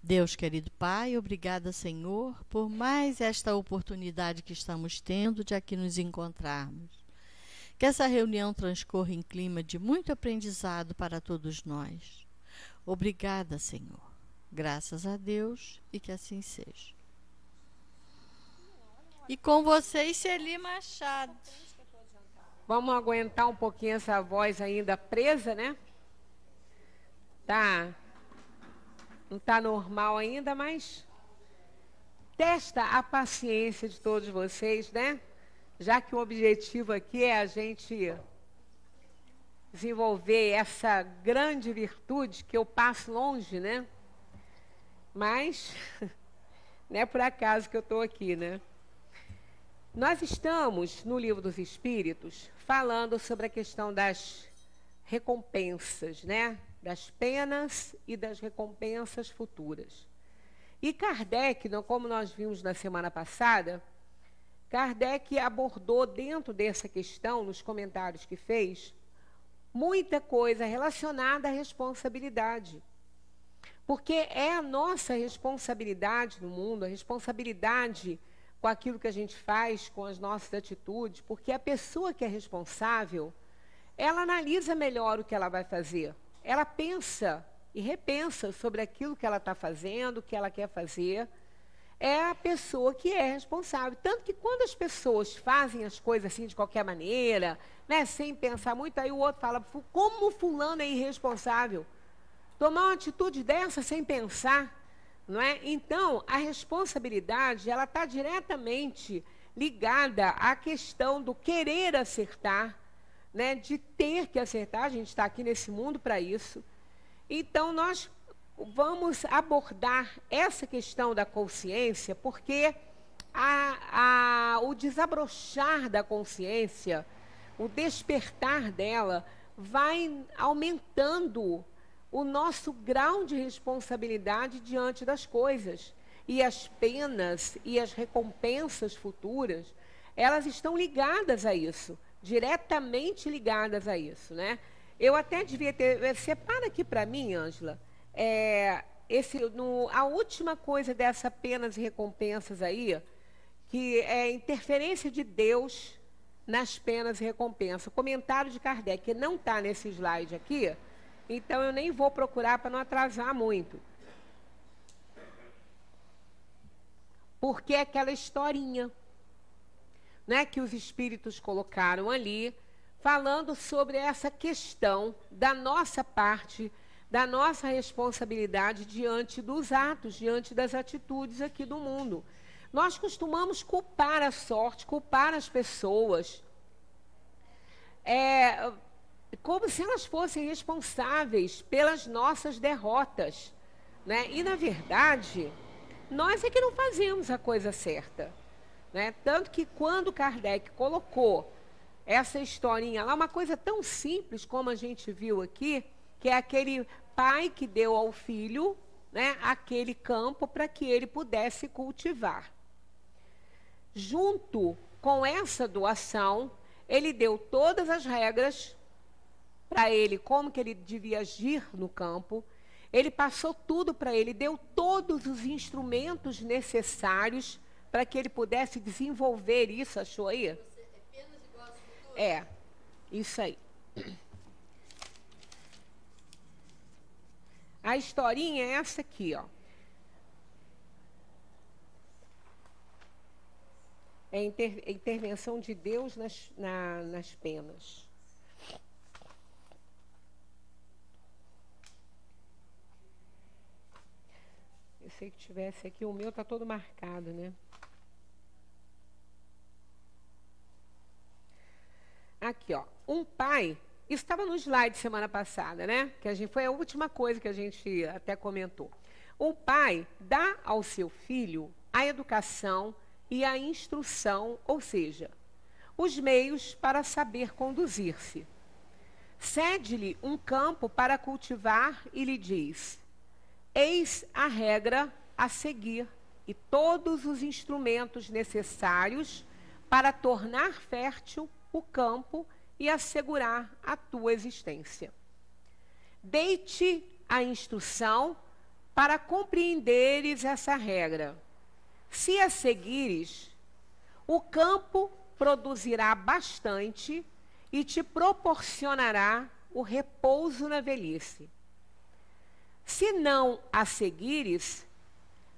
Deus, querido Pai, obrigada, Senhor, por mais esta oportunidade que estamos tendo de aqui nos encontrarmos. Que essa reunião transcorra em clima de muito aprendizado para todos nós. Obrigada, Senhor. Graças a Deus e que assim seja. E com vocês, Celi Machado. Vamos aguentar um pouquinho essa voz ainda presa, né? Não tá normal ainda, mas testa a paciência de todos vocês, né? Já que o objetivo aqui é a gente desenvolver essa grande virtude que eu passo longe, né? Mas não é por acaso que eu estou aqui, né? Nós estamos no Livro dos Espíritos falando sobre a questão das recompensas, né? Das penas e das recompensas futuras. E Kardec, como nós vimos na semana passada, Kardec abordou dentro dessa questão, nos comentários que fez, muita coisa relacionada à responsabilidade. Porque é a nossa responsabilidade no mundo, a responsabilidade com aquilo que a gente faz, com as nossas atitudes, porque a pessoa que é responsável, ela analisa melhor o que ela vai fazer. Ela pensa e repensa sobre aquilo que ela está fazendo, o que ela quer fazer. É a pessoa que é responsável. Tanto que quando as pessoas fazem as coisas assim de qualquer maneira, né, sem pensar muito, aí o outro fala, como fulano é irresponsável? Tomar uma atitude dessa sem pensar, não é? Então, a responsabilidade, ela está diretamente ligada à questão do querer acertar, né, de ter que acertar. A gente está aqui nesse mundo para isso. Então, nós vamos abordar essa questão da consciência, porque o desabrochar da consciência, o despertar dela, vai aumentando o nosso grau de responsabilidade diante das coisas. E as penas e as recompensas futuras, elas estão ligadas a isso, diretamente ligadas a isso, né? Eu até devia ter... Separa aqui para mim, Ângela, a última coisa dessa penas e recompensas aí, que é interferência de Deus nas penas e recompensas. O comentário de Kardec, que não está nesse slide aqui, então eu nem vou procurar para não atrasar muito. Porque é aquela historinha, né, que os espíritos colocaram ali, falando sobre essa questão da nossa parte, da nossa responsabilidade diante dos atos, diante das atitudes aqui do mundo. Nós costumamos culpar a sorte, culpar as pessoas, como se elas fossem responsáveis pelas nossas derrotas, né? E, na verdade, nós é que não fazemos a coisa certa, né? Tanto que quando Kardec colocou essa historinha lá, uma coisa tão simples como a gente viu aqui, que é aquele pai que deu ao filho, né, aquele campo para que ele pudesse cultivar. Junto com essa doação, ele deu todas as regras para ele, como que ele devia agir no campo. Ele passou tudo para ele, deu todos os instrumentos necessários para que ele pudesse desenvolver isso. Achou aí? É, isso aí. A historinha é essa aqui, ó. É a intervenção de Deus nas penas. Eu sei que tivesse aqui, o meu está todo marcado, né? Aqui, ó, um pai, isso estava no slide semana passada, né? Foi a última coisa que a gente até comentou. Um pai dá ao seu filho a educação e a instrução, ou seja, os meios para saber conduzir-se. Cede-lhe um campo para cultivar e lhe diz: eis a regra a seguir e todos os instrumentos necessários para tornar fértil o campo e assegurar a tua existência. Dei-te a instrução para compreenderes essa regra. Se a seguires, o campo produzirá bastante e te proporcionará o repouso na velhice. Se não a seguires,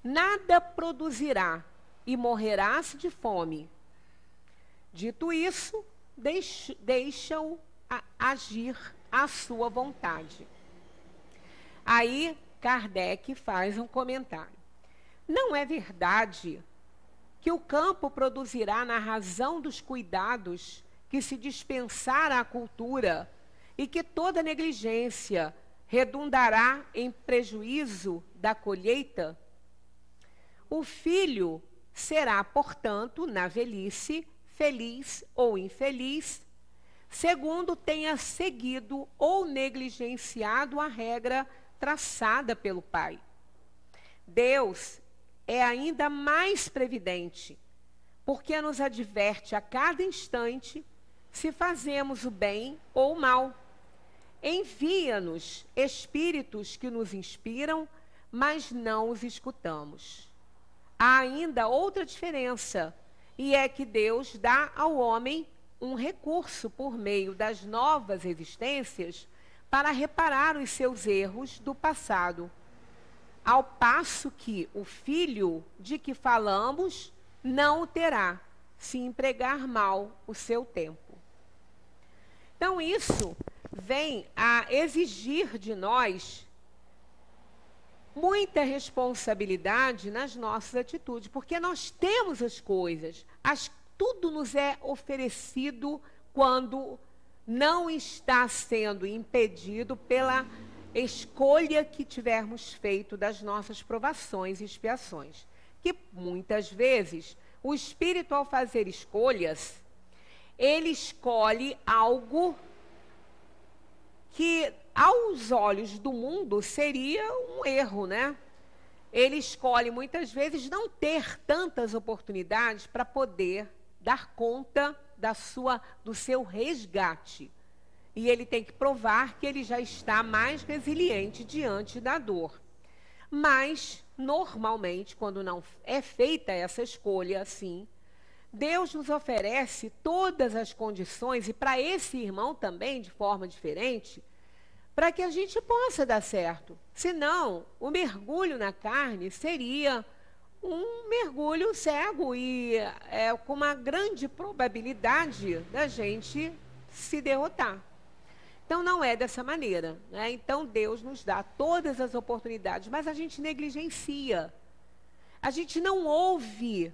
nada produzirá e morrerás de fome. Dito isso, deixa-o agir à sua vontade. Aí Kardec faz um comentário. Não é verdade que o campo produzirá na razão dos cuidados que se dispensar à cultura e que toda negligência redundará em prejuízo da colheita? O filho será, portanto, na velhice, feliz ou infeliz, segundo tenha seguido ou negligenciado a regra traçada pelo pai. Deus é ainda mais previdente, porque nos adverte a cada instante se fazemos o bem ou o mal. Envia-nos espíritos que nos inspiram, mas não os escutamos. Há ainda outra diferença, e é que Deus dá ao homem um recurso por meio das novas existências para reparar os seus erros do passado, ao passo que o filho de que falamos não o terá, se empregar mal o seu tempo. Então, isso vem a exigir de nós muita responsabilidade nas nossas atitudes, porque nós temos as coisas, tudo nos é oferecido quando não está sendo impedido pela escolha que tivermos feito das nossas provações e expiações. Que muitas vezes o espírito, ao fazer escolhas, ele escolhe algo que, aos olhos do mundo, seria um erro, né? Ele escolhe, muitas vezes, não ter tantas oportunidades para poder dar conta do seu resgate. E ele tem que provar que ele já está mais resiliente diante da dor. Mas, normalmente, quando não é feita essa escolha assim, Deus nos oferece todas as condições, e para esse irmão também, de forma diferente, para que a gente possa dar certo. Senão, o mergulho na carne seria um mergulho cego e com uma grande probabilidade da gente se derrotar. Então, não é dessa maneira, né? Então, Deus nos dá todas as oportunidades, mas a gente negligencia. A gente não ouve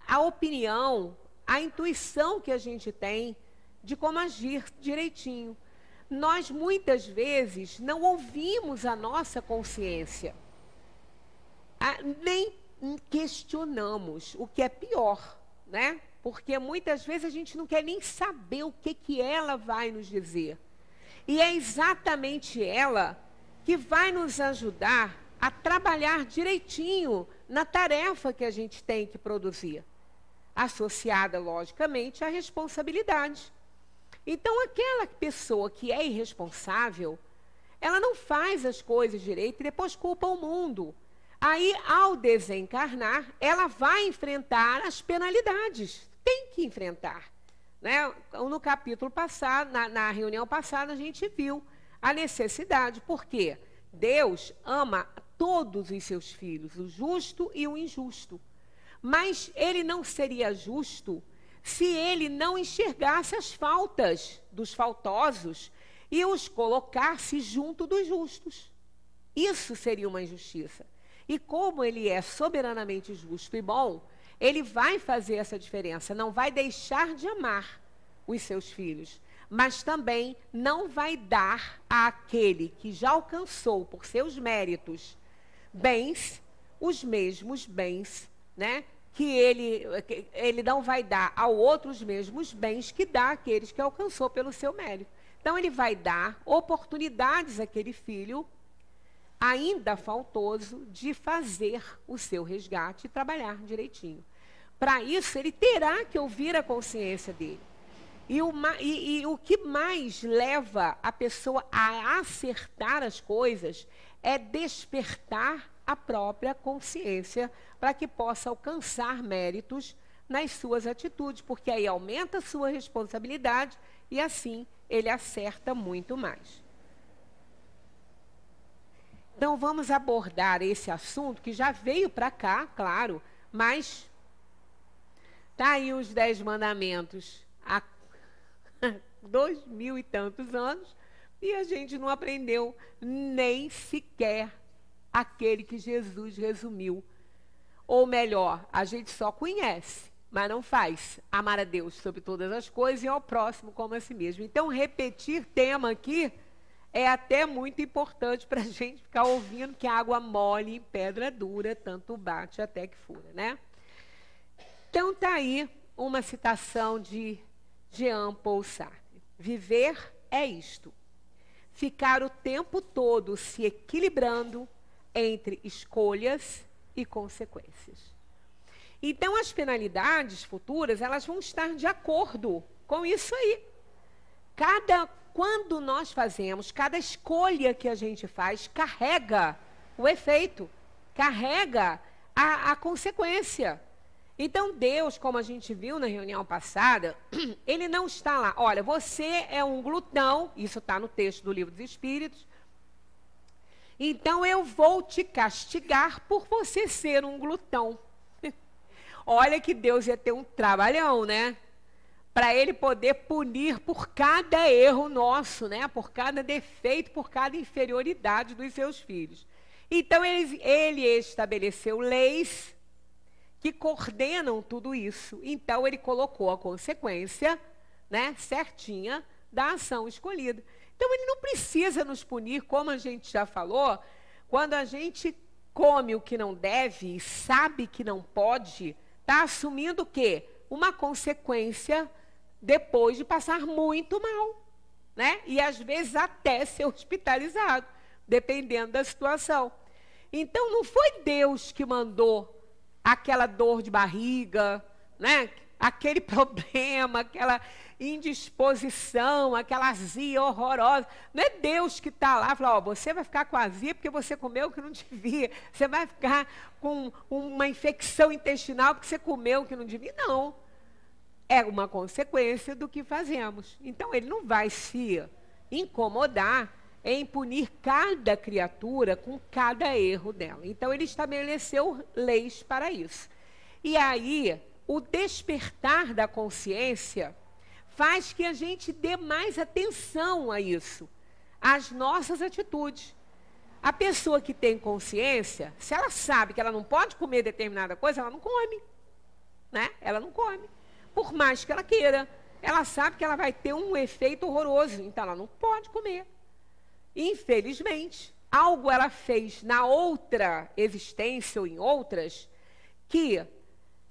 a opinião, a intuição que a gente tem de como agir direitinho. Nós, muitas vezes, não ouvimos a nossa consciência. Nem questionamos, o que é pior, né? Porque muitas vezes a gente não quer nem saber o que ela vai nos dizer. E é exatamente ela que vai nos ajudar a trabalhar direitinho na tarefa que a gente tem que produzir, associada, logicamente, à responsabilidade. Então, aquela pessoa que é irresponsável, ela não faz as coisas direito e depois culpa o mundo. Aí, ao desencarnar, ela vai enfrentar as penalidades. Tem que enfrentar. Né? No capítulo passado, na reunião passada, a gente viu a necessidade. Por quê? Deus ama todos os seus filhos, o justo e o injusto. Mas ele não seria justo se ele não enxergasse as faltas dos faltosos e os colocasse junto dos justos. Isso seria uma injustiça. E como ele é soberanamente justo e bom, ele vai fazer essa diferença, não vai deixar de amar os seus filhos, mas também não vai dar àquele que já alcançou por seus méritos bens, os mesmos bens, né? Que ele não vai dar ao outro os mesmos bens que dá àqueles que alcançou pelo seu mérito. Então, ele vai dar oportunidades àquele filho ainda faltoso de fazer o seu resgate e trabalhar direitinho. Para isso, ele terá que ouvir a consciência dele. E o que mais leva a pessoa a acertar as coisas é despertar a própria consciência para que possa alcançar méritos nas suas atitudes, porque aí aumenta a sua responsabilidade e assim ele acerta muito mais. Então vamos abordar esse assunto que já veio para cá, claro, mas tá aí os 10 mandamentos há 2000 e tantos anos e a gente não aprendeu nem sequer aquele que Jesus resumiu. Ou melhor, a gente só conhece, mas não faz. Amar a Deus sobre todas as coisas e ao próximo como a si mesmo. Então, repetir tema aqui é até muito importante para a gente ficar ouvindo que água mole em pedra dura, tanto bate até que fura, né? Então, está aí uma citação de Jean-Paul Sartre. Viver é isto. Ficar o tempo todo se equilibrando entre escolhas e consequências. Então, as penalidades futuras, elas vão estar de acordo com isso aí. Quando nós fazemos, cada escolha que a gente faz, carrega o efeito, carrega a consequência. Então, Deus, como a gente viu na reunião passada, ele não está lá. Olha, você é um glutão, isso está no texto do Livro dos Espíritos, então eu vou te castigar por você ser um glutão. Olha que Deus ia ter um trabalhão, né? Para ele poder punir por cada erro nosso, né? Por cada defeito, por cada inferioridade dos seus filhos. Então, ele estabeleceu leis que coordenam tudo isso. Então, ele colocou a consequência, né, certinha da ação escolhida. Então, ele não precisa nos punir, como a gente já falou, quando a gente come o que não deve e sabe que não pode, está assumindo o quê? Uma consequência depois de passar muito mal, né? E às vezes até ser hospitalizado, dependendo da situação. Então, não foi Deus que mandou aquela dor de barriga, né? Aquele problema, aquela indisposição, aquela azia horrorosa. Não é Deus que está lá e fala, ó, você vai ficar com azia porque você comeu o que não devia. Você vai ficar com uma infecção intestinal porque você comeu o que não devia. Não. É uma consequência do que fazemos. Então, ele não vai se incomodar em punir cada criatura com cada erro dela. Então, ele estabeleceu leis para isso. E aí, o despertar da consciência faz que a gente dê mais atenção a isso, às nossas atitudes. A pessoa que tem consciência, se ela sabe que ela não pode comer determinada coisa, ela não come, né? Ela não come. Por mais que ela queira, ela sabe que ela vai ter um efeito horroroso, então ela não pode comer. Infelizmente, algo ela fez na outra existência ou em outras que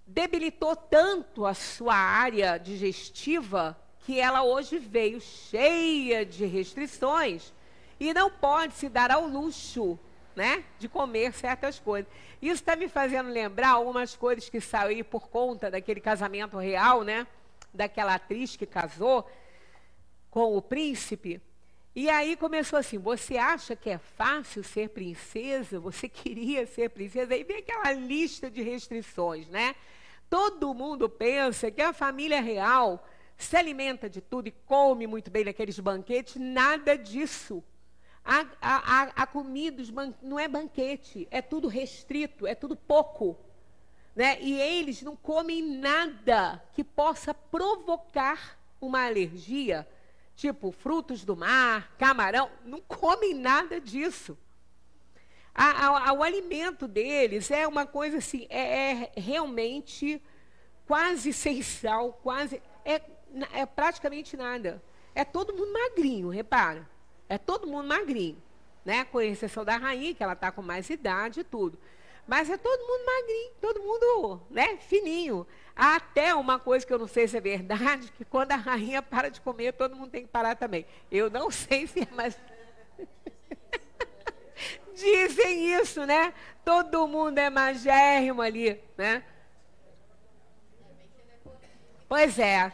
debilitou tanto a sua área digestiva que ela hoje veio cheia de restrições e não pode se dar ao luxo, né, de comer certas coisas. Isso está me fazendo lembrar algumas coisas que saíram por conta daquele casamento real, né, daquela atriz que casou com o príncipe. E aí começou assim, você acha que é fácil ser princesa? Você queria ser princesa? Aí vem aquela lista de restrições, né? Todo mundo pensa que a família real se alimenta de tudo e come muito bem naqueles banquetes. Nada disso. A comida não é banquete, é tudo restrito, é tudo pouco, né? E eles não comem nada que possa provocar uma alergia, tipo frutos do mar, camarão, não comem nada disso. O alimento deles é uma coisa assim, é realmente quase sem sal, é praticamente nada. É todo mundo magrinho, repara. É todo mundo magrinho, né? Com exceção da rainha, que ela está com mais idade e tudo. Mas é todo mundo magrinho, todo mundo, né, fininho. Há até uma coisa que eu não sei se é verdade, que quando a rainha para de comer, todo mundo tem que parar também. Eu não sei se é, mas... Dizem isso, né? Todo mundo é magérrimo ali, né? Pois é.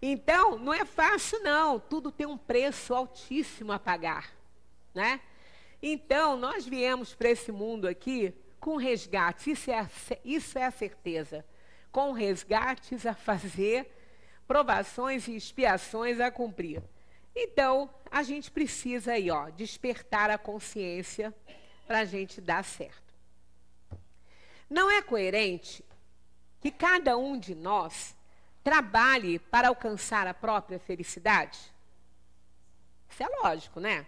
Então, não é fácil, não. Tudo tem um preço altíssimo a pagar, né? Então, nós viemos para esse mundo aqui com resgates, isso é a certeza, com resgates a fazer, provações e expiações a cumprir. Então, a gente precisa aí, ó, despertar a consciência para a gente dar certo. Não é coerente que cada um de nós trabalhe para alcançar a própria felicidade? Isso é lógico, né?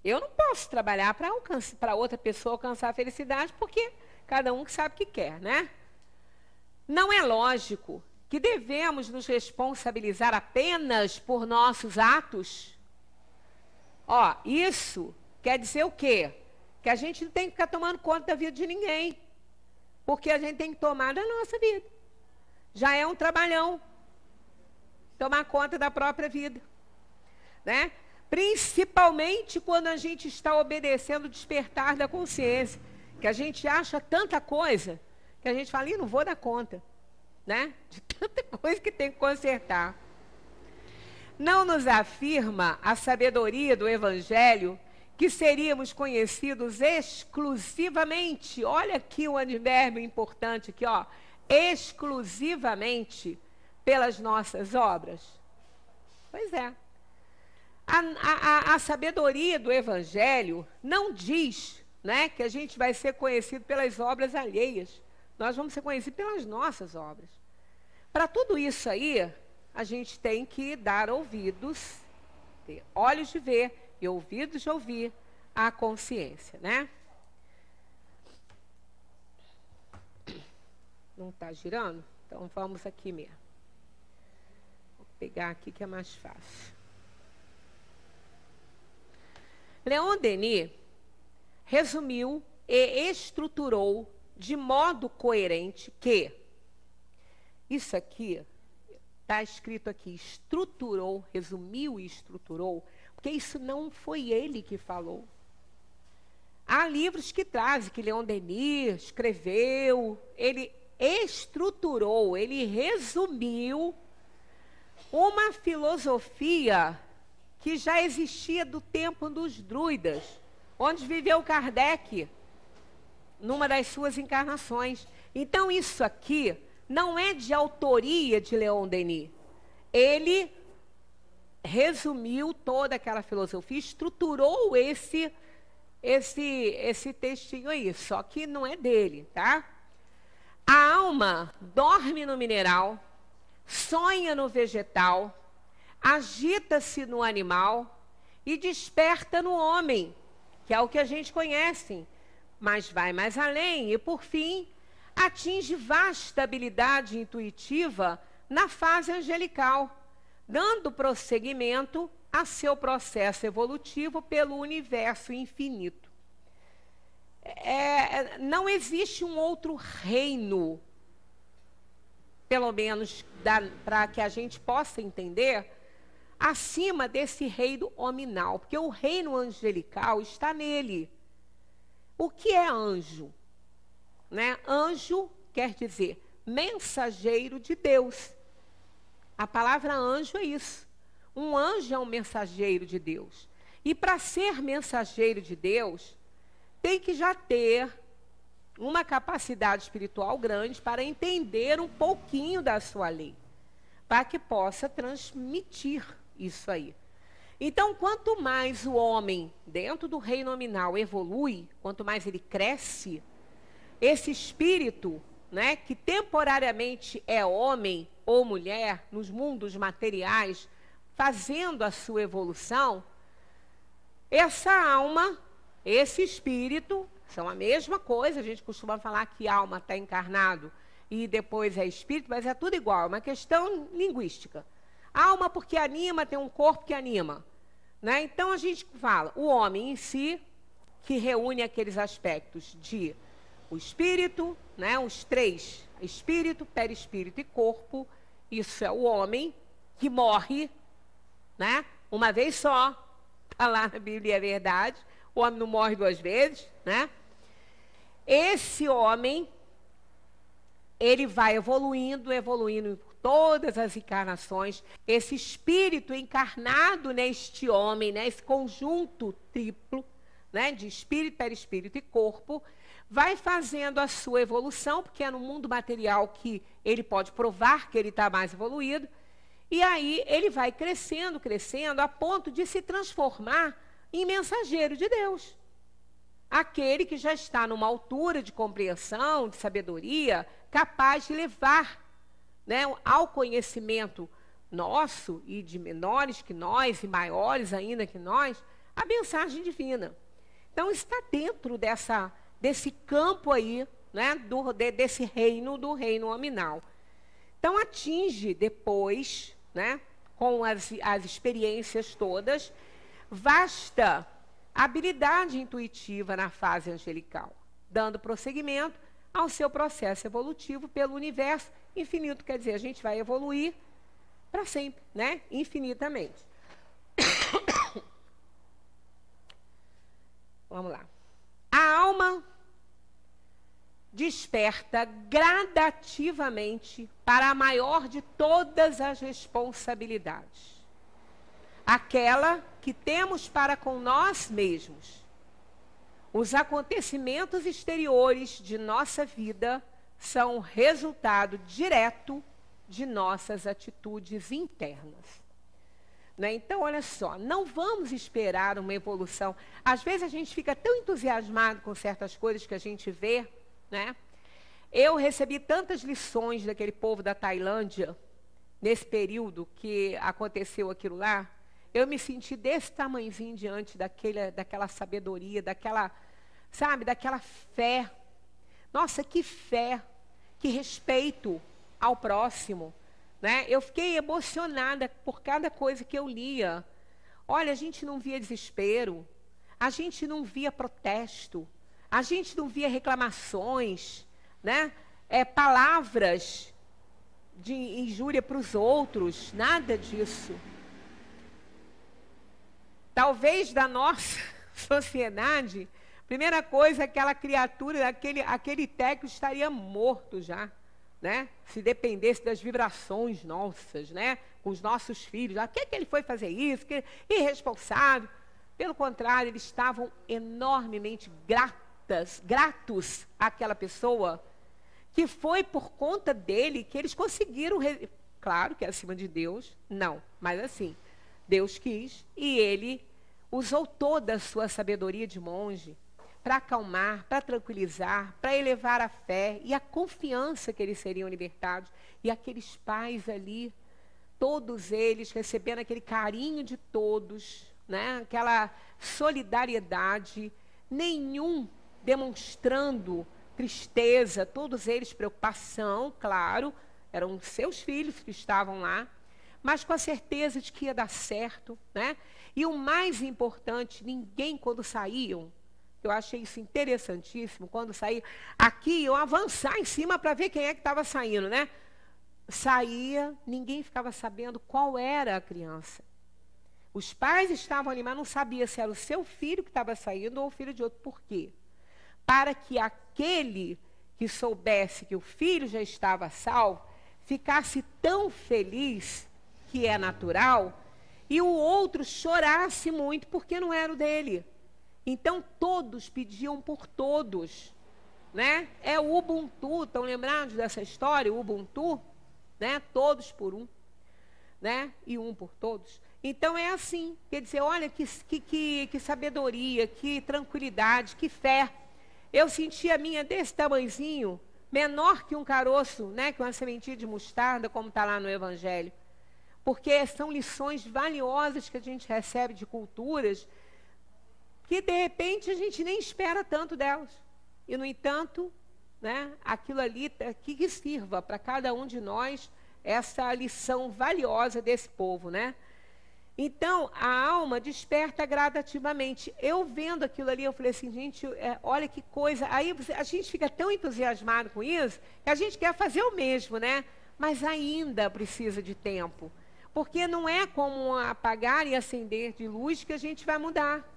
Eu não posso trabalhar para outra pessoa alcançar a felicidade, porque cada um sabe o que quer, né? Não é lógico que devemos nos responsabilizar apenas por nossos atos. Ó, isso quer dizer o quê? Que a gente não tem que ficar tomando conta da vida de ninguém, porque a gente tem que tomar da nossa vida. Já é um trabalhão tomar conta da própria vida, né? Principalmente quando a gente está obedecendo o despertar da consciência, que a gente acha tanta coisa, que a gente fala, não vou dar conta, né? De tanta coisa que tem que consertar. Não nos afirma a sabedoria do Evangelho que seríamos conhecidos exclusivamente, olha aqui o advérbio importante aqui, ó, exclusivamente pelas nossas obras? Pois é. A sabedoria do Evangelho não diz, né, que a gente vai ser conhecido pelas obras alheias. Nós vamos ser conhecidos pelas nossas obras. Para tudo isso aí, a gente tem que dar ouvidos, ter olhos de ver e ouvidos de ouvir a consciência, né? Não está girando? Então vamos aqui mesmo. Vou pegar aqui que é mais fácil. Leon Denis resumiu e estruturou de modo coerente que isso aqui está escrito aqui, estruturou, resumiu e estruturou, porque isso não foi ele que falou. Há livros que trazem, que Leon Denis escreveu, ele estruturou, ele resumiu uma filosofia que já existia do tempo dos druidas, onde viveu Kardec, numa das suas encarnações. Então, isso aqui não é de autoria de Leon Denis. Ele resumiu toda aquela filosofia, estruturou esse textinho aí, só que não é dele, tá? A alma dorme no mineral, sonha no vegetal, agita-se no animal e desperta no homem, que é o que a gente conhece, mas vai mais além e, por fim, atinge vasta habilidade intuitiva na fase angelical, dando prosseguimento a seu processo evolutivo pelo universo infinito. Não existe um outro reino, pelo menos para que a gente possa entender, acima desse reino hominal, porque o reino angelical está nele. O que é anjo? Né? Anjo quer dizer mensageiro de Deus. A palavra anjo é isso. Um anjo é um mensageiro de Deus. E para ser mensageiro de Deus, tem que já ter uma capacidade espiritual grande para entender um pouquinho da sua lei, para que possa transmitir isso aí. Então, quanto mais o homem, dentro do reino nominal, evolui, quanto mais ele cresce, esse espírito, né, que temporariamente é homem ou mulher, nos mundos materiais, fazendo a sua evolução, essa alma, esse espírito, são a mesma coisa. A gente costuma falar que alma está encarnado e depois é espírito, mas é tudo igual, é uma questão linguística. Alma porque anima, tem um corpo que anima, né? Então a gente fala, o homem em si, que reúne aqueles aspectos de o espírito, né? Os três, espírito, perispírito e corpo, isso é o homem que morre, né? Uma vez só, está lá na Bíblia, é verdade, o homem não morre duas vezes, né? Esse homem, ele vai evoluindo por todas as encarnações. Esse espírito encarnado neste homem, né, esse conjunto triplo, né, de espírito, perispírito e corpo, vai fazendo a sua evolução, porque é no mundo material que ele pode provar que ele está mais evoluído, e aí ele vai crescendo, crescendo, a ponto de se transformar em mensageiro de Deus. Aquele que já está numa altura de compreensão, de sabedoria, capaz de levar, né, ao conhecimento nosso e de menores que nós, e maiores ainda que nós, a mensagem divina. Então, está dentro desse campo aí, né, desse reino, do reino nominal. Então, atinge depois, né, com as experiências todas, vasta habilidade intuitiva na fase angelical, dando prosseguimento ao seu processo evolutivo pelo universo infinito. Quer dizer, a gente vai evoluir para sempre, né, infinitamente. Vamos lá. A alma desperta gradativamente para a maior de todas as responsabilidades, aquela que temos para com nós mesmos. Os acontecimentos exteriores de nossa vida são resultado direto de nossas atitudes internas. Né? Então, olha só, não vamos esperar uma evolução. Às vezes a gente fica tão entusiasmado com certas coisas que a gente vê, né? Eu recebi tantas lições daquele povo da Tailândia, nesse período que aconteceu aquilo lá. Eu me senti desse tamanhozinho diante daquela sabedoria, sabe, daquela fé. Nossa, que fé, que respeito ao próximo, né? Eu fiquei emocionada por cada coisa que eu lia. Olha, a gente não via desespero, a gente não via protesto, a gente não via reclamações, né? Palavras de injúria para os outros, nada disso. Talvez da nossa sociedade, primeira coisa, aquela criatura, aquele técnico estaria morto já, né? Se dependesse das vibrações nossas, né? Com os nossos filhos. A que ele foi fazer isso? Que irresponsável. Pelo contrário, eles estavam enormemente gratos àquela pessoa, que foi por conta dele que eles conseguiram, claro que é acima de Deus, não, mas assim, Deus quis, e ele usou toda a sua sabedoria de monge para acalmar, para tranquilizar, para elevar a fé e a confiança que eles seriam libertados. E aqueles pais ali, todos eles recebendo aquele carinho de todos, né? Aquela solidariedade, nenhum demonstrando tristeza, todos eles preocupação, claro, eram seus filhos que estavam lá, mas com a certeza de que ia dar certo, né? E o mais importante, ninguém, quando saíam, eu achei isso interessantíssimo, quando saíam, aqui iam avançar em cima para ver quem é que estava saindo, né? Saía, ninguém ficava sabendo qual era a criança. Os pais estavam ali, mas não sabia se era o seu filho que estava saindo ou o filho de outro. Por quê? Para que aquele que soubesse que o filho já estava salvo, ficasse tão feliz, que é natural, e o outro chorasse muito porque não era o dele. Então, todos pediam por todos, né? É o Ubuntu, estão lembrados dessa história? O Ubuntu, né? Todos por um, né? E um por todos. Então, é assim, quer dizer, olha que sabedoria, que tranquilidade, que fé. Eu senti a minha desse tamanhozinho, menor que um caroço, né? Que uma sementinha de mostarda, como está lá no Evangelho. Porque são lições valiosas que a gente recebe de culturas que, de repente, a gente nem espera tanto delas. E, no entanto, né, aquilo ali que sirva para cada um de nós essa lição valiosa desse povo, né? Então, a alma desperta gradativamente. Eu vendo aquilo ali, eu falei assim, gente, olha que coisa. Aí a gente fica tão entusiasmado com isso, que a gente quer fazer o mesmo, né? Mas ainda precisa de tempo. Porque não é como um apagar e acender de luz que a gente vai mudar.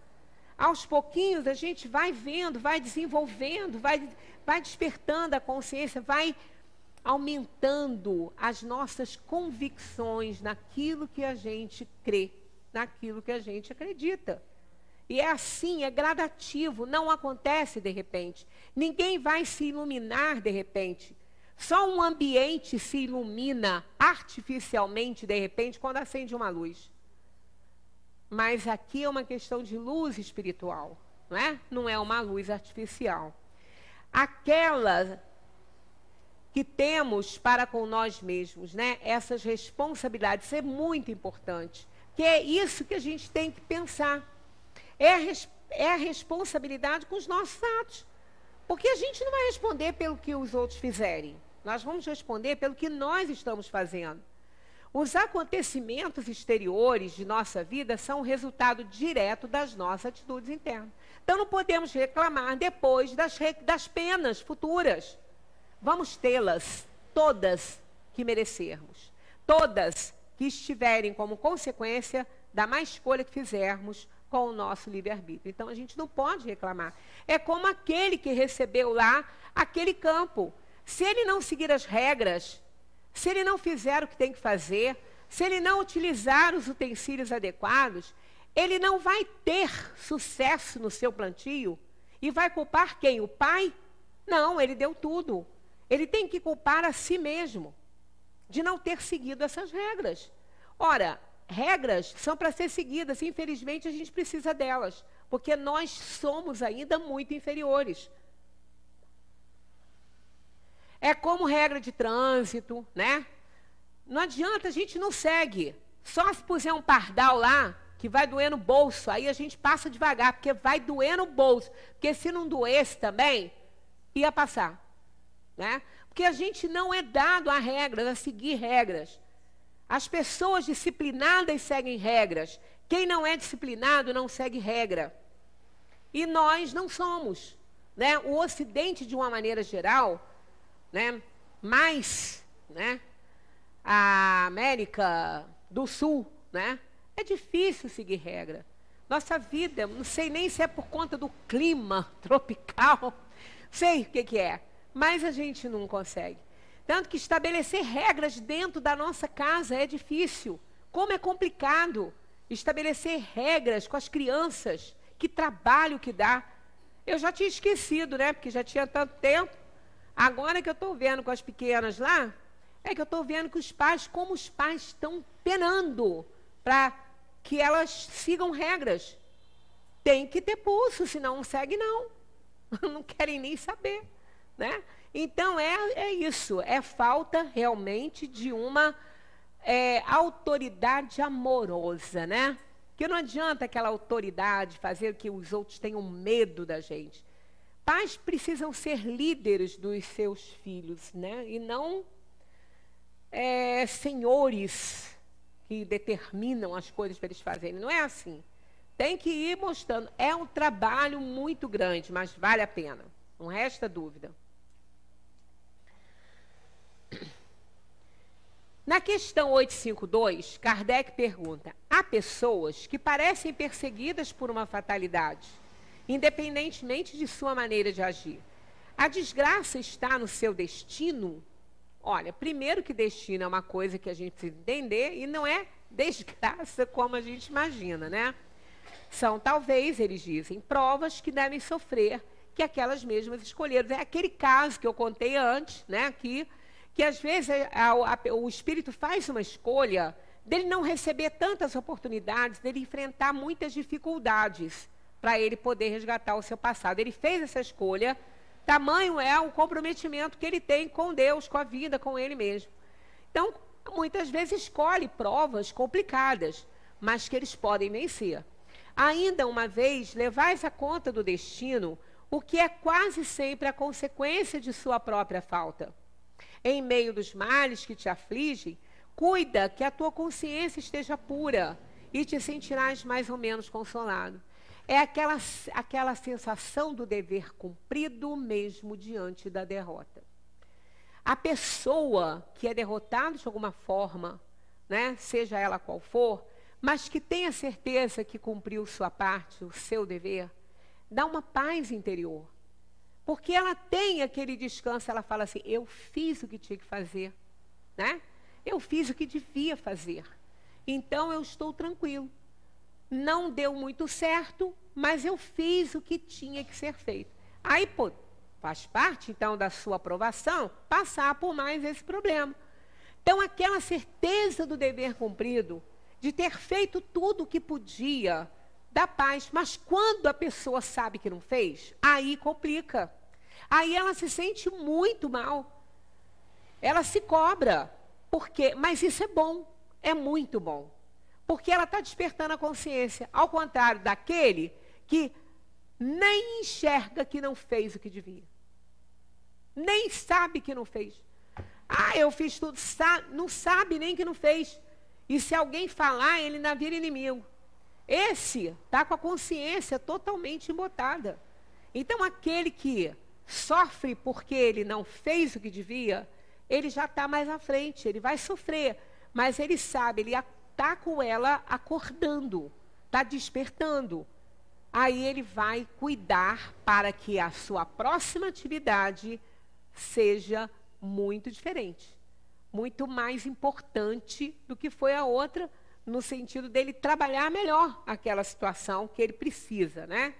Aos pouquinhos a gente vai vendo, vai desenvolvendo, vai despertando a consciência, vai aumentando as nossas convicções naquilo que a gente crê, naquilo que a gente acredita. E é assim, é gradativo, não acontece de repente. Ninguém vai se iluminar de repente. Só um ambiente se ilumina artificialmente de repente quando acende uma luz. Mas aqui é uma questão de luz espiritual, não é? Não é uma luz artificial. Aquela que temos para com nós mesmos, né? Essas responsabilidades, isso é muito importante. Que é isso que a gente tem que pensar. É a responsabilidade com os nossos atos. Porque a gente não vai responder pelo que os outros fizerem. Nós vamos responder pelo que nós estamos fazendo. Os acontecimentos exteriores de nossa vida são o resultado direto das nossas atitudes internas. Então não podemos reclamar depois das penas futuras. Vamos tê-las, todas que merecermos. Todas que estiverem como consequência da má escolha que fizermos com o nosso livre-arbítrio. Então, a gente não pode reclamar. É como aquele que recebeu lá aquele campo. Se ele não seguir as regras, se ele não fizer o que tem que fazer, se ele não utilizar os utensílios adequados, ele não vai ter sucesso no seu plantio. E vai culpar quem? O pai? Não, ele deu tudo. Ele tem que culpar a si mesmo de não ter seguido essas regras. Ora, regras são para ser seguidas, e infelizmente a gente precisa delas, porque nós somos ainda muito inferiores. É como regra de trânsito, né? Não adianta, a gente não segue. Só se puser um pardal lá, que vai doer no bolso, aí a gente passa devagar, porque vai doer no bolso. Porque se não doesse também, ia passar, né? Porque a gente não é dado a regras, a seguir regras. As pessoas disciplinadas seguem regras. Quem não é disciplinado não segue regra. E nós não somos, né? O Ocidente, de uma maneira geral, né? Mas, né? A América do Sul, né? É difícil seguir regra. Nossa vida, não sei nem se é por conta do clima tropical, sei o que é, mas a gente não consegue. Tanto que estabelecer regras dentro da nossa casa é difícil. Como é complicado estabelecer regras com as crianças. Que trabalho que dá. Eu já tinha esquecido, né? Porque já tinha tanto tempo. Agora que eu estou vendo com as pequenas lá, é que eu estou vendo que como os pais estão penando para que elas sigam regras. Tem que ter pulso, senão não segue não. Não querem nem saber, né? Então, é isso, é falta realmente de uma autoridade amorosa, né? Que não adianta aquela autoridade fazer que os outros tenham medo da gente. Pais precisam ser líderes dos seus filhos, né? E não senhores que determinam as coisas para eles fazerem. Não é assim. Tem que ir mostrando. É um trabalho muito grande, mas vale a pena. Não resta dúvida. Na questão 852, Kardec pergunta: há pessoas que parecem perseguidas por uma fatalidade, independentemente de sua maneira de agir. A desgraça está no seu destino? Olha, primeiro que destino é uma coisa que a gente precisa entender e não é desgraça como a gente imagina, né? São, talvez, eles dizem, provas que devem sofrer, que aquelas mesmas escolheram. É aquele caso que eu contei antes, né? Que às vezes o espírito faz uma escolha dele não receber tantas oportunidades, dele enfrentar muitas dificuldades para ele poder resgatar o seu passado. Ele fez essa escolha, tamanho é o comprometimento que ele tem com Deus, com a vida, com ele mesmo. Então, muitas vezes escolhe provas complicadas, mas que eles podem vencer. Ainda uma vez, levais a conta do destino, o que é quase sempre a consequência de sua própria falta. Em meio dos males que te afligem, cuida que a tua consciência esteja pura e te sentirás mais ou menos consolado. É aquela sensação do dever cumprido mesmo diante da derrota. A pessoa que é derrotada de alguma forma, né, seja ela qual for, mas que tenha certeza que cumpriu sua parte, o seu dever, dá uma paz interior. Porque ela tem aquele descanso, ela fala assim, eu fiz o que tinha que fazer, né? Eu fiz o que devia fazer. Então, eu estou tranquilo. Não deu muito certo, mas eu fiz o que tinha que ser feito. Aí, pô, faz parte, então, da sua aprovação passar por mais esse problema. Então, aquela certeza do dever cumprido, de ter feito tudo o que podia, dá paz. Mas quando a pessoa sabe que não fez, aí complica. Aí ela se sente muito mal. Ela se cobra. Por quê? Mas isso é bom, é muito bom. Porque ela está despertando a consciência. Ao contrário daquele que nem enxerga que não fez o que devia. Nem sabe que não fez. Ah, eu fiz tudo. Não sabe nem que não fez. E se alguém falar, ele ainda vira inimigo. Esse está com a consciência totalmente embotada. Então, aquele que sofre porque ele não fez o que devia, ele já está mais à frente, ele vai sofrer. Mas ele sabe, ele está com ela acordando, está despertando. Aí ele vai cuidar para que a sua próxima atividade seja muito diferente. Muito mais importante do que foi a outra, no sentido dele trabalhar melhor aquela situação que ele precisa, né,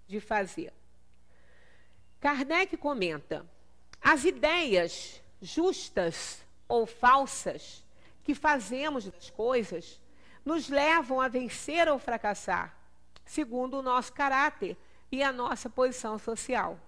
de fazer. Kardec comenta: as ideias justas ou falsas que fazemos das coisas nos levam a vencer ou fracassar, segundo o nosso caráter e a nossa posição social.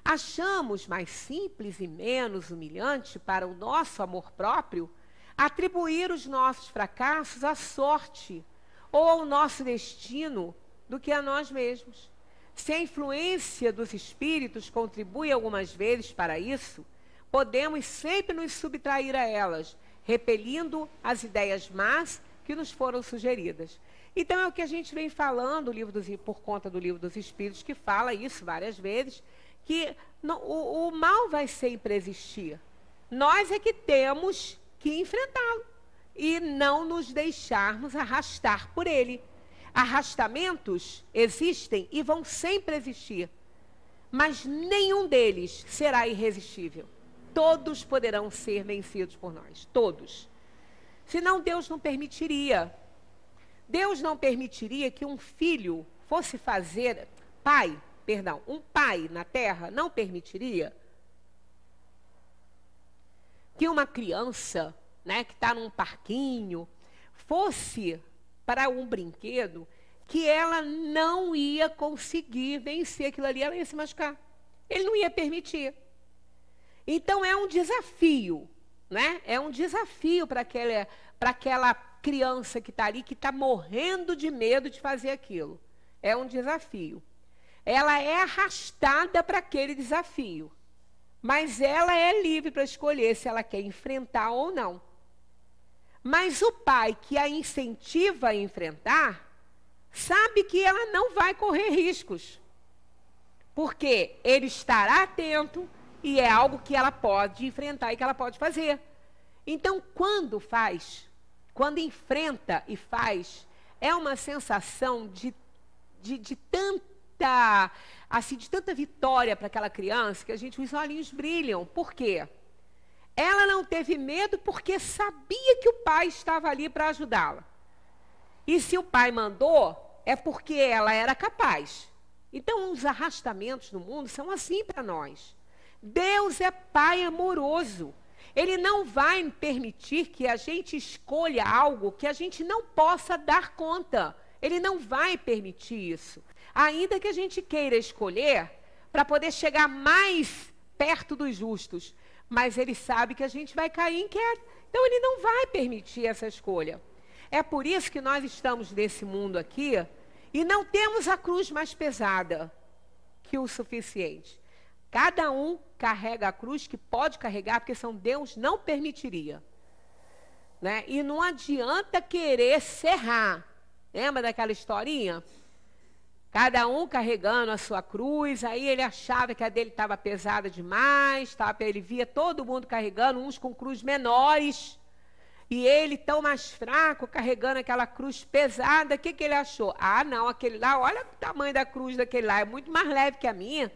Achamos mais simples e menos humilhante para o nosso amor próprio atribuir os nossos fracassos à sorte ou ao nosso destino do que a nós mesmos. Se a influência dos espíritos contribui algumas vezes para isso, podemos sempre nos subtrair a elas, repelindo as ideias más que nos foram sugeridas. Então, é o que a gente vem falando por conta do Livro dos Espíritos, que fala isso várias vezes, que o mal vai sempre existir. Nós é que temos que enfrentá-lo e não nos deixarmos arrastar por ele. Arrastamentos existem e vão sempre existir, mas nenhum deles será irresistível. Todos poderão ser vencidos por nós, todos. Senão Deus não permitiria. Deus não permitiria que um filho fosse fazer, um pai na terra não permitiria que uma criança, né, que está num parquinho, fosse para um brinquedo que ela não ia conseguir vencer aquilo ali, ela ia se machucar. Ele não ia permitir. Então, é um desafio, né? É um desafio para aquela criança que está ali, que está morrendo de medo de fazer aquilo. É um desafio. Ela é arrastada para aquele desafio. Mas ela é livre para escolher se ela quer enfrentar ou não. Mas o pai que a incentiva a enfrentar, sabe que ela não vai correr riscos. Porque ele estará atento e é algo que ela pode enfrentar e que ela pode fazer. Então, quando enfrenta e faz, é uma sensação de tanta vitória para aquela criança que os olhinhos brilham. Por quê? Ela não teve medo porque sabia que o pai estava ali para ajudá-la. E se o pai mandou, é porque ela era capaz. Então, os arrastamentos no mundo são assim para nós. Deus é Pai amoroso. Ele não vai permitir que a gente escolha algo que a gente não possa dar conta. Ele não vai permitir isso. Ainda que a gente queira escolher para poder chegar mais perto dos justos. Mas ele sabe que a gente vai cair em queda. Então, ele não vai permitir essa escolha. É por isso que nós estamos nesse mundo aqui e não temos a cruz mais pesada que o suficiente. Cada um carrega a cruz que pode carregar, porque senão Deus não permitiria. Né? E não adianta querer serrar. Lembra daquela historinha? Cada um carregando a sua cruz, aí ele achava que a dele estava pesada demais, ele via todo mundo carregando, uns com cruz menores, e ele tão mais fraco, carregando aquela cruz pesada. O que ele achou? Ah, não, aquele lá, olha o tamanho da cruz daquele lá, é muito mais leve que a minha.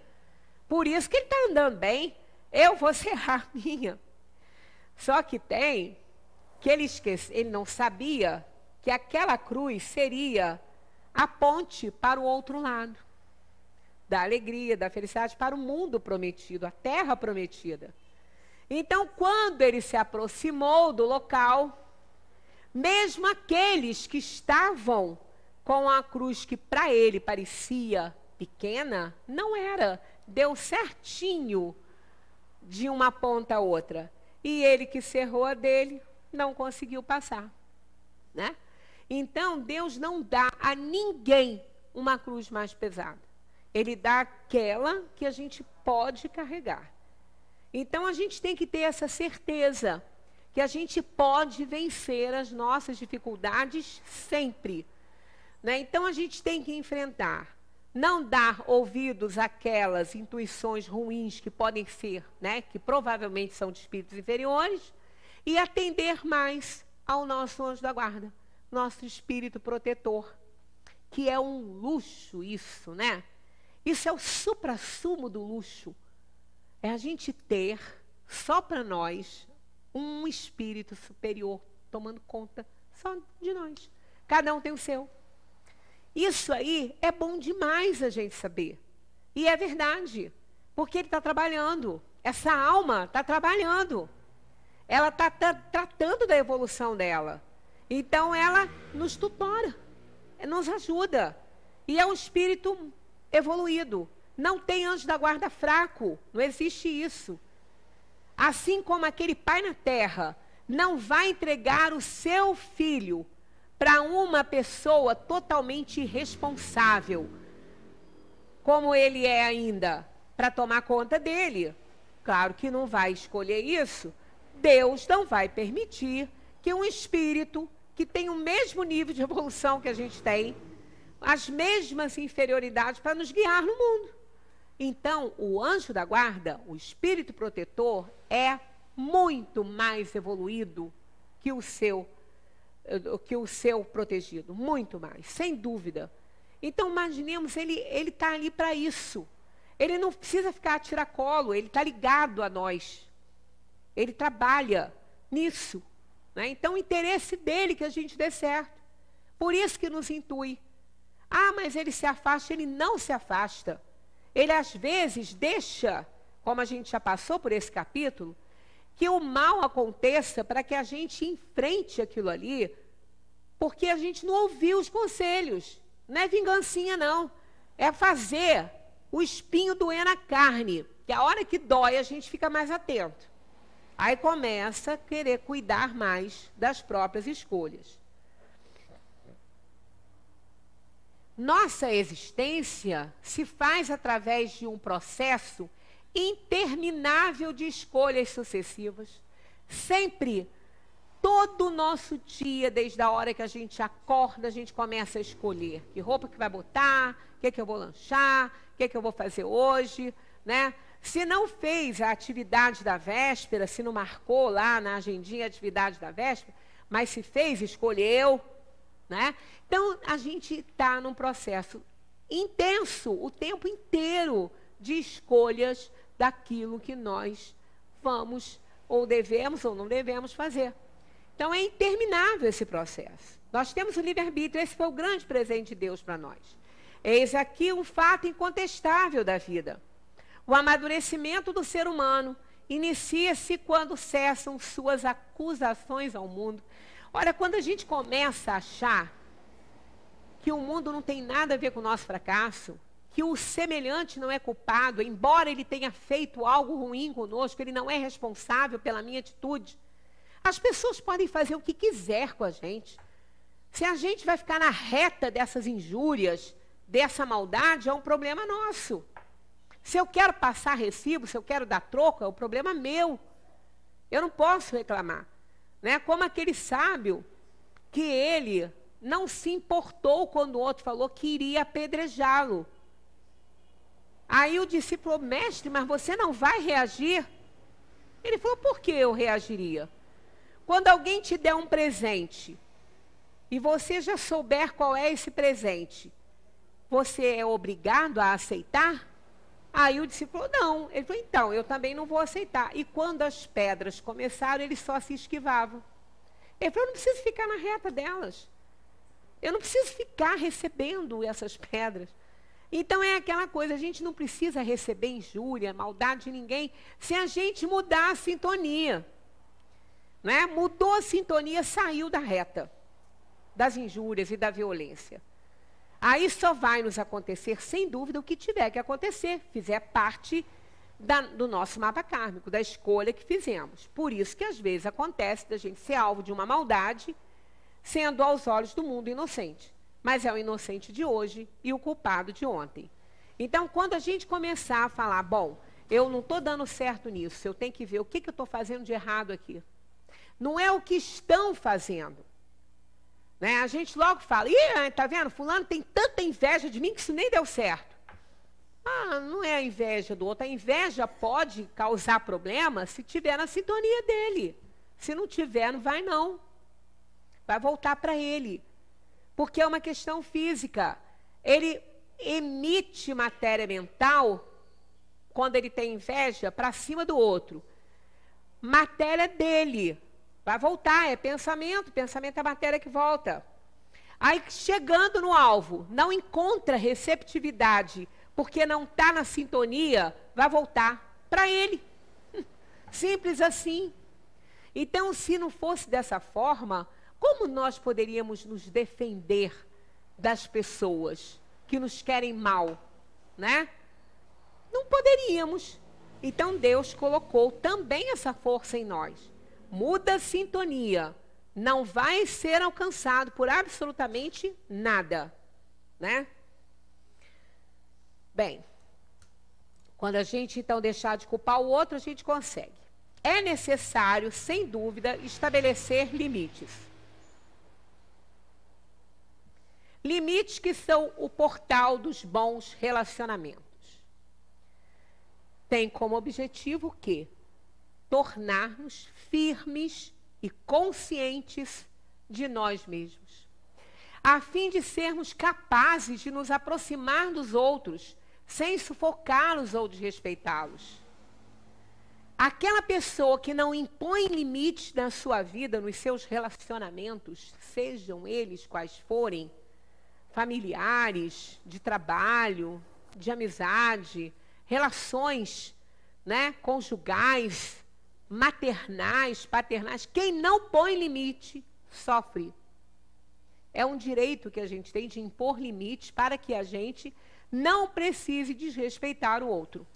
Por isso que ele está andando bem, eu vou serrar a minha. Só que ele não sabia que aquela cruz seria a ponte para o outro lado, da alegria, da felicidade, para o mundo prometido, a terra prometida. Então, quando ele se aproximou do local, mesmo aqueles que estavam com a cruz que para ele parecia pequena, não era, deu certinho de uma ponta a outra. E ele que cerrou a dele, não conseguiu passar, né? Então, Deus não dá a ninguém uma cruz mais pesada. Ele dá aquela que a gente pode carregar. Então, a gente tem que ter essa certeza que a gente pode vencer as nossas dificuldades sempre, né? Então, a gente tem que enfrentar. Não dar ouvidos àquelas intuições ruins que podem ser, né? Que provavelmente são de espíritos inferiores, e atender mais ao nosso anjo da guarda, nosso espírito protetor, que é um luxo isso, né? Isso é o suprassumo do luxo. É a gente ter, só para nós, um espírito superior tomando conta só de nós. Cada um tem o seu. Isso aí é bom demais a gente saber. E é verdade, porque ele está trabalhando. Essa alma está trabalhando. Ela está tratando da evolução dela. Então, ela nos tutora, nos ajuda. E é um espírito evoluído. Não tem anjo da guarda fraco. Não existe isso. Assim como aquele pai na terra não vai entregar o seu filho para uma pessoa totalmente irresponsável, como ele é ainda, para tomar conta dele. Claro que não vai escolher isso. Deus não vai permitir que um espírito que tem o mesmo nível de evolução que a gente tem, as mesmas inferioridades para nos guiar no mundo. Então, o anjo da guarda, o espírito protetor, é muito mais evoluído que o seu protegido, muito mais, sem dúvida. Então, imaginemos, ele está ali para isso. Ele não precisa ficar a tiracolo, ele está ligado a nós. Ele trabalha nisso, né? Então, o interesse dele é que a gente dê certo. Por isso que nos intui. Ah, mas ele se afasta, ele não se afasta. Ele, às vezes, deixa, como a gente já passou por esse capítulo, que o mal aconteça para que a gente enfrente aquilo ali, porque a gente não ouviu os conselhos. Não é vingancinha, não. É fazer o espinho doer na carne, que a hora que dói a gente fica mais atento. Aí começa a querer cuidar mais das próprias escolhas. Nossa existência se faz através de um processo interminável de escolhas sucessivas. Sempre, todo o nosso dia, desde a hora que a gente acorda, a gente começa a escolher que roupa que vai botar, o que eu vou lanchar, o que eu vou fazer hoje, né? Se não fez a atividade da véspera, se não marcou lá na agendinha a atividade da véspera, mas se fez, escolheu, né? Então, a gente está num processo intenso, o tempo inteiro, de escolhas daquilo que nós vamos, ou devemos, ou não devemos fazer. Então, é interminável esse processo. Nós temos o livre-arbítrio, esse foi o grande presente de Deus para nós. Eis aqui um fato incontestável da vida. O amadurecimento do ser humano inicia-se quando cessam suas acusações ao mundo. Olha, quando a gente começa a achar que o mundo não tem nada a ver com o nosso fracasso, que o semelhante não é culpado, embora ele tenha feito algo ruim conosco, ele não é responsável pela minha atitude. As pessoas podem fazer o que quiser com a gente. Se a gente vai ficar na reta dessas injúrias, dessa maldade, é um problema nosso. Se eu quero passar recibo, se eu quero dar troco, é um problema meu. Eu não posso reclamar. Né? Como aquele sábio que ele não se importou quando o outro falou que iria apedrejá-lo. Aí o discípulo, mestre, mas você não vai reagir? Ele falou, por que eu reagiria? Quando alguém te der um presente e você já souber qual é esse presente, você é obrigado a aceitar? Aí o discípulo, não. Ele falou, então, eu também não vou aceitar. E quando as pedras começaram, ele só se esquivava. Ele falou, não precisa ficar na reta delas. Eu não preciso ficar recebendo essas pedras. Então é aquela coisa, a gente não precisa receber injúria, maldade de ninguém, se a gente mudar a sintonia. Né? Mudou a sintonia, saiu da reta das injúrias e da violência. Aí só vai nos acontecer, sem dúvida, o que tiver que acontecer, fizer parte do nosso mapa kármico, da escolha que fizemos. Por isso que às vezes acontece da gente ser alvo de uma maldade, sendo aos olhos do mundo inocente. Mas é o inocente de hoje e o culpado de ontem. Então, quando a gente começar a falar, bom, eu não estou dando certo nisso, eu tenho que ver o que eu estou fazendo de errado aqui. Não é o que estão fazendo. Né? A gente logo fala, ih, tá vendo? Fulano tem tanta inveja de mim que isso nem deu certo. Ah, não é a inveja do outro. A inveja pode causar problema se tiver na sintonia dele. Se não tiver, não vai não. Vai voltar para ele. Porque é uma questão física. Ele emite matéria mental, quando ele tem inveja, para cima do outro. Matéria dele. Vai voltar, é pensamento. Pensamento é a matéria que volta. Aí, chegando no alvo, não encontra receptividade, porque não está na sintonia, vai voltar para ele. Simples assim. Então, se não fosse dessa forma, como nós poderíamos nos defender das pessoas que nos querem mal, né? Não poderíamos. Então, Deus colocou também essa força em nós. Muda a sintonia. Não vai ser alcançado por absolutamente nada, né? Bem, quando a gente, então, deixar de culpar o outro, a gente consegue. É necessário, sem dúvida, estabelecer limites. Limites que são o portal dos bons relacionamentos. Tem como objetivo o quê? Tornar-nos firmes e conscientes de nós mesmos, a fim de sermos capazes de nos aproximar dos outros, sem sufocá-los ou desrespeitá-los. Aquela pessoa que não impõe limites na sua vida, nos seus relacionamentos, sejam eles quais forem, familiares, de trabalho, de amizade, relações, né, conjugais, maternais, paternais, quem não põe limite, sofre. É um direito que a gente tem de impor limites para que a gente não precise desrespeitar o outro.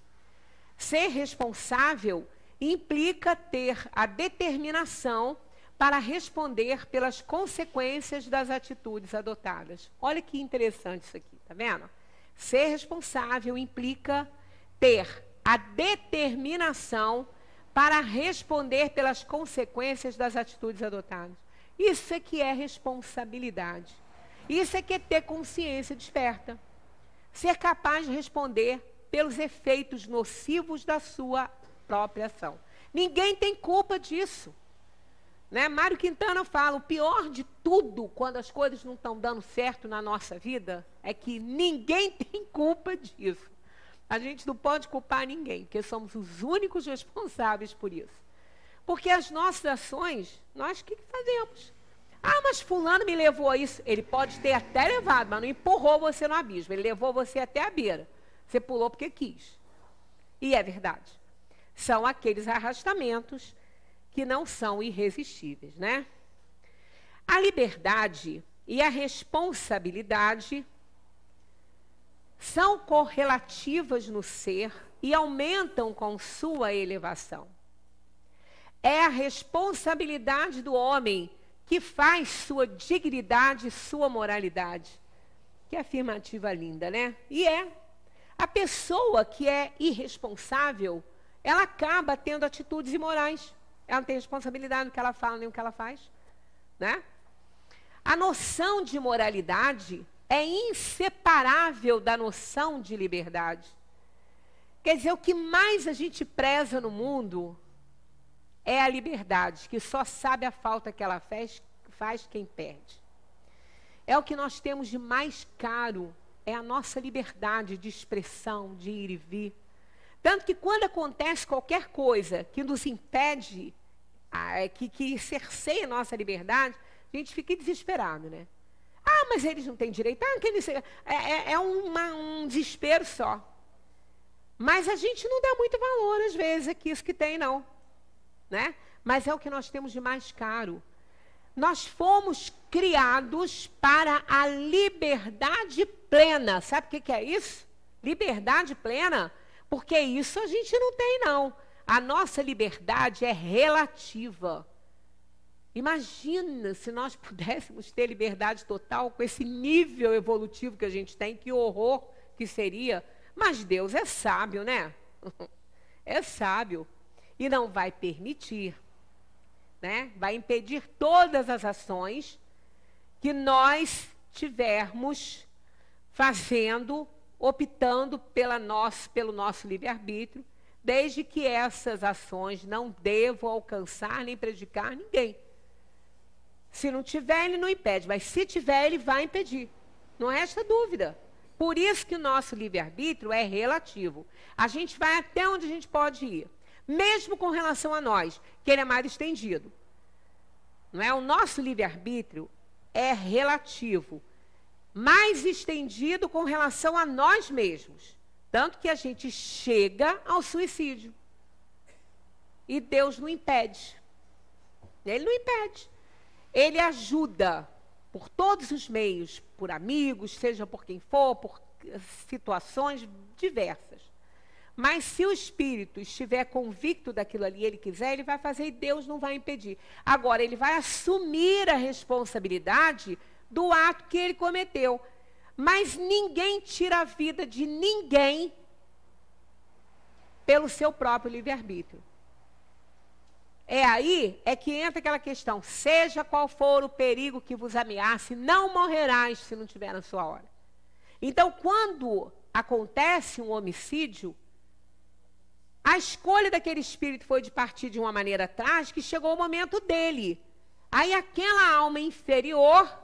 Ser responsável implica ter a determinação para responder pelas consequências das atitudes adotadas. Olha que interessante isso aqui, tá vendo? Ser responsável implica ter a determinação para responder pelas consequências das atitudes adotadas. Isso é que é responsabilidade. Isso é que é ter consciência desperta. Ser capaz de responder pelos efeitos nocivos da sua própria ação. Ninguém tem culpa disso. Né? Mário Quintana fala, o pior de tudo, quando as coisas não estão dando certo na nossa vida, é que ninguém tem culpa disso. A gente não pode culpar ninguém, porque somos os únicos responsáveis por isso. Porque as nossas ações, nós o que fazemos? Ah, mas fulano me levou a isso. Ele pode ter até levado, mas não empurrou você no abismo. Ele levou você até a beira. Você pulou porque quis. E é verdade. São aqueles arrastamentos que não são irresistíveis, né? A liberdade e a responsabilidade são correlativas no ser e aumentam com sua elevação. É a responsabilidade do homem que faz sua dignidade e sua moralidade. Que afirmativa linda, né? E é. A pessoa que é irresponsável, ela acaba tendo atitudes imorais. Ela não tem responsabilidade no que ela fala nem no que ela faz, né? A noção de moralidade é inseparável da noção de liberdade. Quer dizer, o que mais a gente preza no mundo é a liberdade, que só sabe a falta que ela faz quem perde. É o que nós temos de mais caro, é a nossa liberdade de expressão, de ir e vir. Tanto que quando acontece qualquer coisa que nos impede, que cerceia a nossa liberdade, a gente fica desesperado, né? Ah, Ah, mas eles não têm direito. Ah, um desespero só. Mas a gente não dá muito valor, às vezes, aqui isso que tem, não. Né? Mas é o que nós temos de mais caro. Nós fomos criados para a liberdade plena. Sabe o que é isso? Liberdade plena? Porque isso a gente não tem, não. A nossa liberdade é relativa. Imagina se nós pudéssemos ter liberdade total com esse nível evolutivo que a gente tem, que horror que seria. Mas Deus é sábio, né? É sábio. E não vai permitir, né? Vai impedir todas as ações que nós tivermos fazendo, optando pelo nosso livre-arbítrio, desde que essas ações não devam alcançar nem prejudicar ninguém. Se não tiver, ele não impede, mas se tiver, ele vai impedir. Não resta dúvida. Por isso que o nosso livre-arbítrio é relativo. A gente vai até onde a gente pode ir, mesmo com relação a nós, que ele é mais estendido. Não é? O nosso livre-arbítrio é relativo, mais estendido com relação a nós mesmos. Tanto que a gente chega ao suicídio. E Deus não impede. Ele não impede. Ele ajuda por todos os meios, por amigos, seja por quem for, por situações diversas. Mas se o espírito estiver convicto daquilo ali, ele quiser, ele vai fazer e Deus não vai impedir. Agora, ele vai assumir a responsabilidade do ato que ele cometeu. Mas ninguém tira a vida de ninguém pelo seu próprio livre-arbítrio. Aí que entra aquela questão, seja qual for o perigo que vos ameace, não morrerás se não tiver na sua hora. Então, quando acontece um homicídio, a escolha daquele espírito foi de partir de uma maneira trágica e chegou o momento dele. Aí aquela alma inferior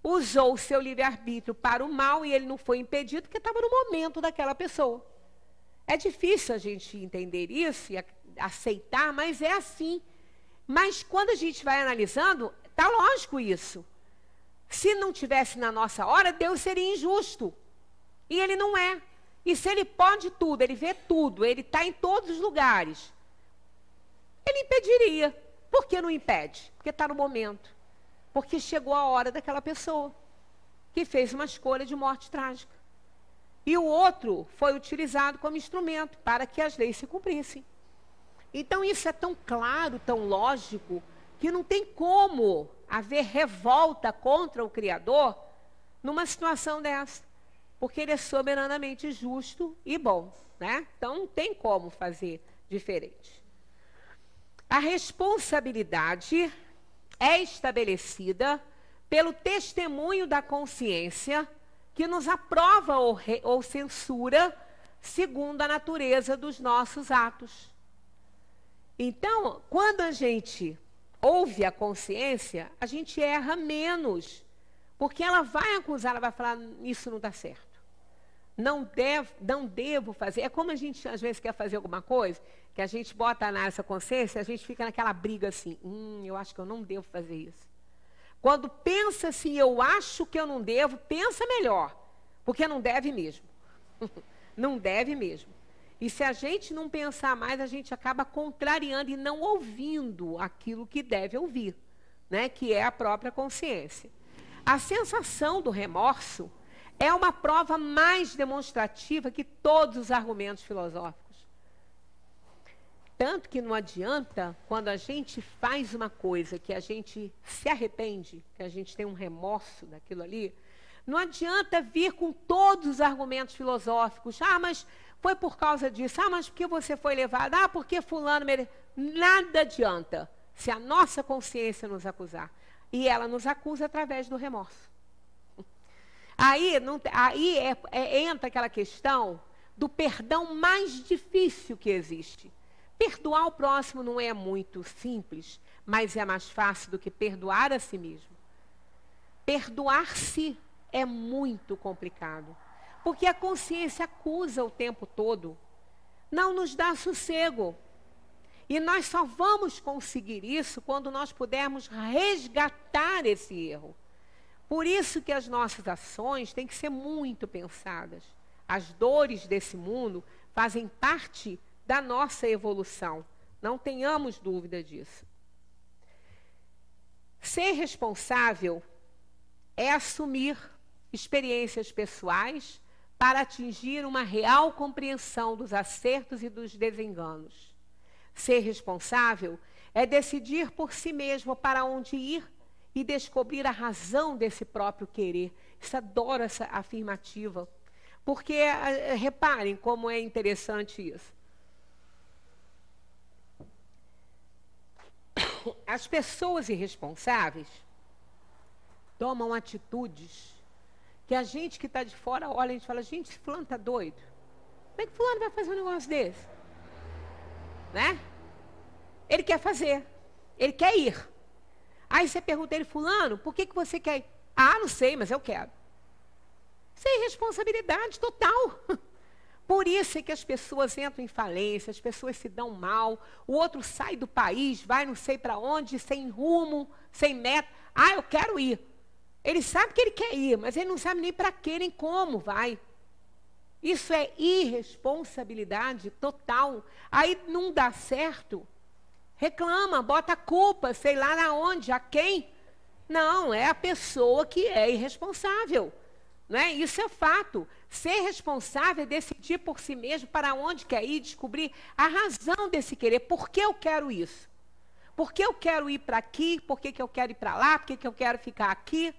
usou o seu livre-arbítrio para o mal e ele não foi impedido porque estava no momento daquela pessoa. É difícil a gente entender isso e aceitar, mas é assim. Mas quando a gente vai analisando, está lógico isso. Se não tivesse na nossa hora, Deus seria injusto. E ele não é. E se ele pode tudo, ele vê tudo, ele está em todos os lugares, ele impediria. Por que não impede? Porque está no momento. Porque chegou a hora daquela pessoa que fez uma escolha de morte trágica. E o outro foi utilizado como instrumento para que as leis se cumprissem. Então isso é tão claro, tão lógico, que não tem como haver revolta contra o Criador numa situação dessa. Porque ele é soberanamente justo e bom, né? Então não tem como fazer diferente. A responsabilidade é estabelecida pelo testemunho da consciência que nos aprova ou censura segundo a natureza dos nossos atos. Então, quando a gente ouve a consciência, a gente erra menos, porque ela vai acusar, ela vai falar, isso não está certo. Não devo fazer. É como a gente, às vezes, quer fazer alguma coisa, que a gente bota na nossa consciência, a gente fica naquela briga assim, eu acho que eu não devo fazer isso. Quando pensa assim, eu acho que eu não devo, pensa melhor, porque não deve mesmo. Não deve mesmo. E se a gente não pensar mais, a gente acaba contrariando e não ouvindo aquilo que deve ouvir, né? Que é a própria consciência. A sensação do remorso é uma prova mais demonstrativa que todos os argumentos filosóficos. Tanto que não adianta, quando a gente faz uma coisa que a gente se arrepende, que a gente tem um remorso daquilo ali, não adianta vir com todos os argumentos filosóficos. Ah, mas foi por causa disso. Ah, mas porque você foi levado? Ah, porque fulano merece. Nada adianta se a nossa consciência nos acusar. E ela nos acusa através do remorso. Aí entra aquela questão do perdão mais difícil que existe. Perdoar o próximo não é muito simples, mas é mais fácil do que perdoar a si mesmo. Perdoar-se é muito complicado, porque a consciência acusa o tempo todo, não nos dá sossego. E nós só vamos conseguir isso quando nós pudermos resgatar esse erro. Por isso que as nossas ações têm que ser muito pensadas. As dores desse mundo fazem parte da nossa evolução. Não tenhamos dúvida disso. Ser responsável é assumir experiências pessoais para atingir uma real compreensão dos acertos e dos desenganos. Ser responsável é decidir por si mesmo para onde ir e descobrir a razão desse próprio querer. Eu adoro essa afirmativa, porque reparem como é interessante isso. As pessoas irresponsáveis tomam atitudes que a gente que está de fora olha e a gente fala, gente, esse fulano está doido. Como é que fulano vai fazer um negócio desse? Né? Ele quer fazer, ele quer ir. Aí você pergunta a ele, fulano, por que você quer ir? Ah, não sei, mas eu quero. Isso é irresponsabilidade total. Por isso é que as pessoas entram em falência, as pessoas se dão mal, o outro sai do país, vai não sei para onde, sem rumo, sem meta. Ah, eu quero ir. Ele sabe que ele quer ir, mas ele não sabe nem para quê, nem como vai. Isso é irresponsabilidade total. Aí não dá certo, reclama, bota a culpa, sei lá na onde, a quem. Não, é a pessoa que é irresponsável. Não é? Isso é fato. Ser responsável é decidir por si mesmo para onde quer ir, descobrir a razão desse querer. Por que eu quero isso? Por que eu quero ir para aqui? Por que eu quero ir para lá? Por que eu quero ficar aqui?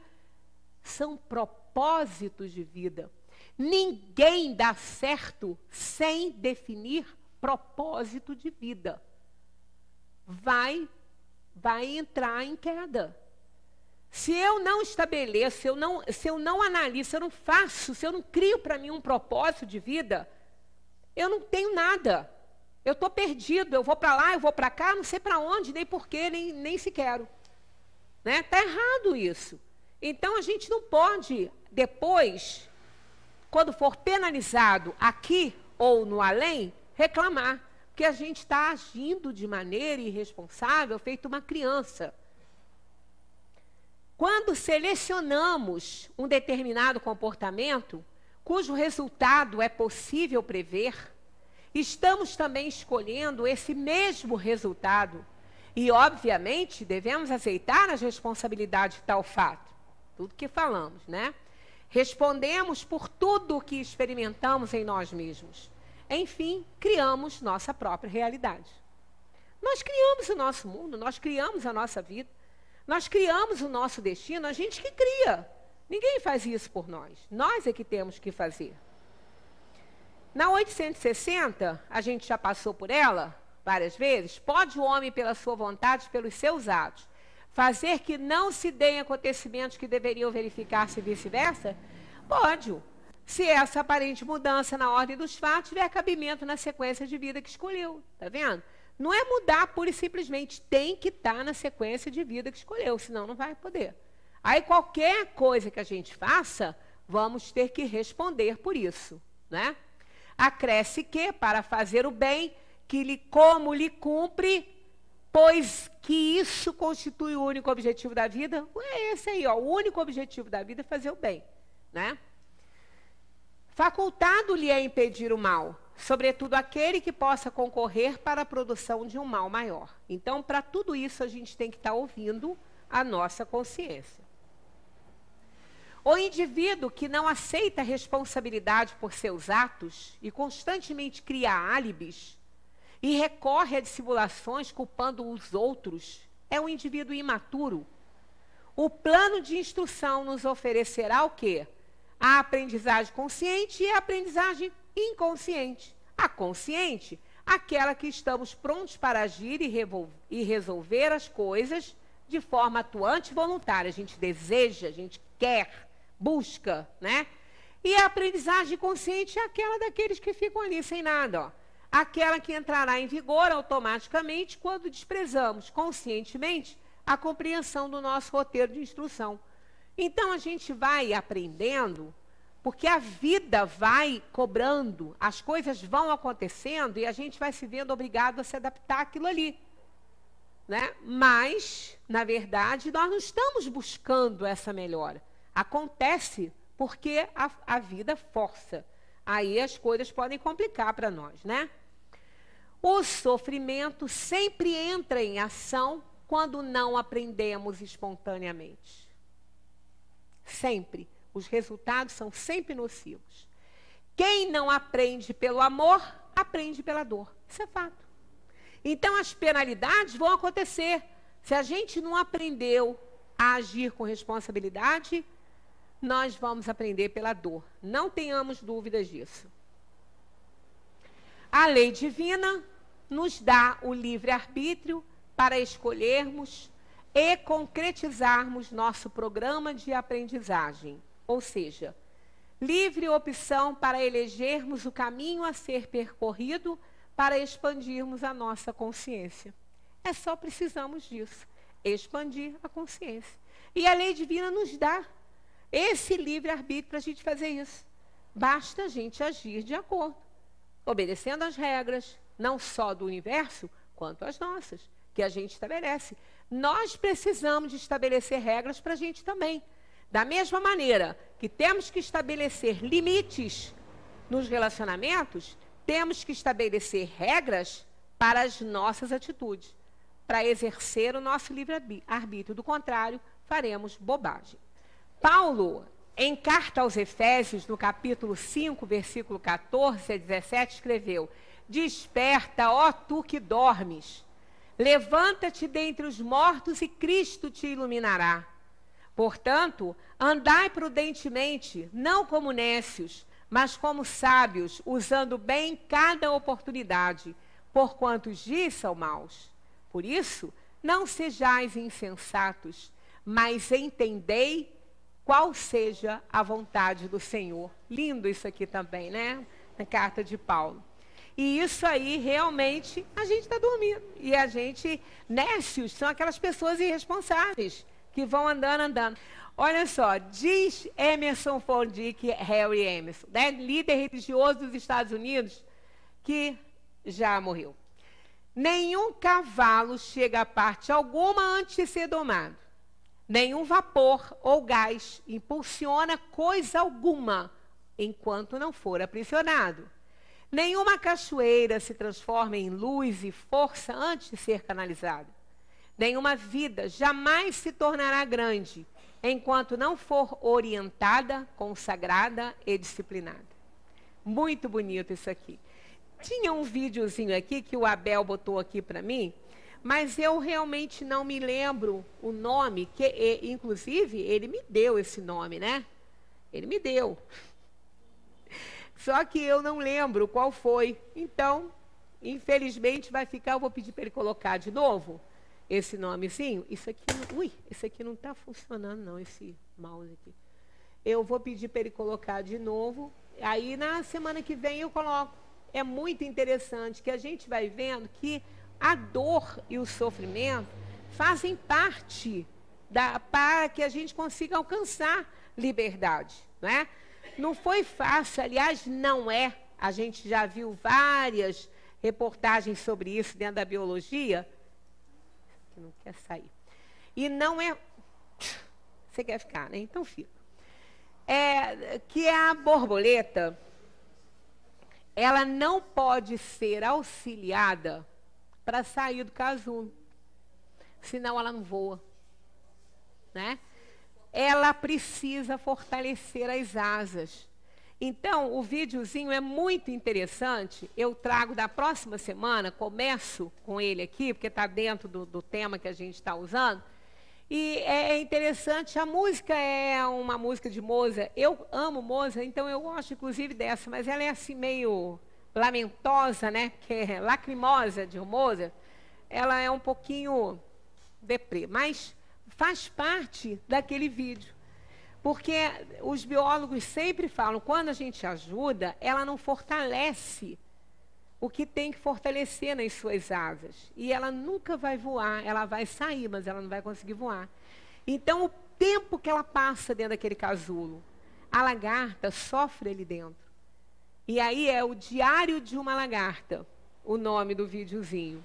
São propósitos de vida. Ninguém dá certo sem definir propósito de vida. Vai entrar em queda. Se eu não estabeleço, se eu não analiso, se eu não faço, se eu não crio para mim um propósito de vida, eu não tenho nada. Eu estou perdido, eu vou para lá, eu vou para cá, não sei para onde, nem porquê, nem se quero. Né? Está errado isso. Então, a gente não pode, depois, quando for penalizado aqui ou no além, reclamar. Porque a gente está agindo de maneira irresponsável, feito uma criança. Quando selecionamos um determinado comportamento, cujo resultado é possível prever, estamos também escolhendo esse mesmo resultado. E, obviamente, devemos aceitar as responsabilidades de tal fato. Tudo que falamos, né? Respondemos por tudo o que experimentamos em nós mesmos. Enfim, criamos nossa própria realidade. Nós criamos o nosso mundo, nós criamos a nossa vida, nós criamos o nosso destino, a gente que cria. Ninguém faz isso por nós é que temos que fazer. Na 860, a gente já passou por ela várias vezes, pode o homem, pela sua vontade, pelos seus atos, fazer que não se deem acontecimentos que deveriam verificar-se e vice-versa? Pode. Se essa aparente mudança na ordem dos fatos tiver cabimento na sequência de vida que escolheu. Está vendo? Não é mudar pura e simplesmente. Tem que estar na sequência de vida que escolheu, senão não vai poder. Aí qualquer coisa que a gente faça, vamos ter que responder por isso. Né? Acresce que, para fazer o bem, como lhe cumpre, pois que isso constitui o único objetivo da vida. É esse aí, ó, o único objetivo da vida é fazer o bem. Né? Facultado-lhe é impedir o mal, sobretudo aquele que possa concorrer para a produção de um mal maior. Então, para tudo isso, a gente tem que estar ouvindo a nossa consciência. O indivíduo que não aceita a responsabilidade por seus atos e constantemente cria álibis e recorre a dissimulações culpando os outros é um indivíduo imaturo. O plano de instrução nos oferecerá o quê? A aprendizagem consciente e a aprendizagem inconsciente. A consciente, aquela que estamos prontos para agir e resolver as coisas de forma atuante e voluntária. A gente deseja, a gente quer, busca, né? E a aprendizagem consciente é aquela daqueles que ficam ali sem nada, ó. Aquela que entrará em vigor automaticamente quando desprezamos conscientemente a compreensão do nosso roteiro de instrução. Então, a gente vai aprendendo, porque a vida vai cobrando, as coisas vão acontecendo e a gente vai se vendo obrigado a se adaptar àquilo ali. Né? Mas, na verdade, nós não estamos buscando essa melhora. Acontece porque a vida força. Aí as coisas podem complicar para nós, né? O sofrimento sempre entra em ação quando não aprendemos espontaneamente. Sempre. Os resultados são sempre nocivos. Quem não aprende pelo amor, aprende pela dor. Isso é fato. Então, as penalidades vão acontecer. Se a gente não aprendeu a agir com responsabilidade, nós vamos aprender pela dor. Não tenhamos dúvidas disso. A lei divina nos dá o livre-arbítrio para escolhermos e concretizarmos nosso programa de aprendizagem. Ou seja, livre opção para elegermos o caminho a ser percorrido para expandirmos a nossa consciência. É só precisamos disso, expandir a consciência. E a lei divina nos dá esse livre-arbítrio para a gente fazer isso. Basta a gente agir de acordo, obedecendo às regras, não só do universo, quanto às nossas, que a gente estabelece. Nós precisamos de estabelecer regras para a gente também. Da mesma maneira que temos que estabelecer limites nos relacionamentos, temos que estabelecer regras para as nossas atitudes, para exercer o nosso livre-arbítrio. Do contrário, faremos bobagem. Paulo, em carta aos Efésios, no capítulo 5, versículo 14 a 17, escreveu: Desperta, ó tu que dormes, levanta-te dentre os mortos e Cristo te iluminará. Portanto, andai prudentemente, não como nécios, mas como sábios, usando bem cada oportunidade, porquanto os dias são maus. Por isso, não sejais insensatos, mas entendei qual seja a vontade do Senhor. Lindo isso aqui também, né? Na carta de Paulo. E isso aí, realmente, a gente está dormindo. E a gente, nécios, são aquelas pessoas irresponsáveis, que vão andando. Olha só, diz Emerson Fondrick, Harry Emerson, né, líder religioso dos Estados Unidos, que já morreu. Nenhum cavalo chega a parte alguma antes de ser domado. Nenhum vapor ou gás impulsiona coisa alguma enquanto não for aprisionado. Nenhuma cachoeira se transforma em luz e força antes de ser canalizada. Nenhuma vida jamais se tornará grande enquanto não for orientada, consagrada e disciplinada. Muito bonito isso aqui. Tinha um videozinho aqui que o Abel botou aqui para mim, mas eu realmente não me lembro o nome, que inclusive ele me deu esse nome, né? Ele me deu. Só que eu não lembro qual foi. Então, infelizmente vai ficar, eu vou pedir para ele colocar de novo esse nomezinho. Isso aqui, esse aqui não está funcionando não, esse mouse aqui. Eu vou pedir para ele colocar de novo. Aí na semana que vem eu coloco. É muito interessante que a gente vai vendo que a dor e o sofrimento fazem parte para que a gente consiga alcançar liberdade, não é? Não foi fácil, aliás, não é. A gente já viu várias reportagens sobre isso dentro da biologia. Que não quer sair. E não é... Você quer ficar, né? Então fica. Que a borboleta, ela não pode ser auxiliada para sair do casulo. Senão ela não voa. Né? Ela precisa fortalecer as asas. Então, o videozinho é muito interessante. Eu trago da próxima semana, começo com ele aqui, porque está dentro do tema que a gente está usando. E é interessante, a música é uma música de Mozart. Eu amo Mozart, então eu gosto inclusive dessa, mas ela é assim meio lamentosa, né? Que é lacrimosa de Mozart. Ela é um pouquinho deprê, mas faz parte daquele vídeo. Porque os biólogos sempre falam, quando a gente ajuda, ela não fortalece o que tem que fortalecer nas suas asas. E ela nunca vai voar, ela vai sair, mas ela não vai conseguir voar. Então, o tempo que ela passa dentro daquele casulo, a lagarta sofre ali dentro. E aí é o Diário de uma Lagarta, o nome do videozinho.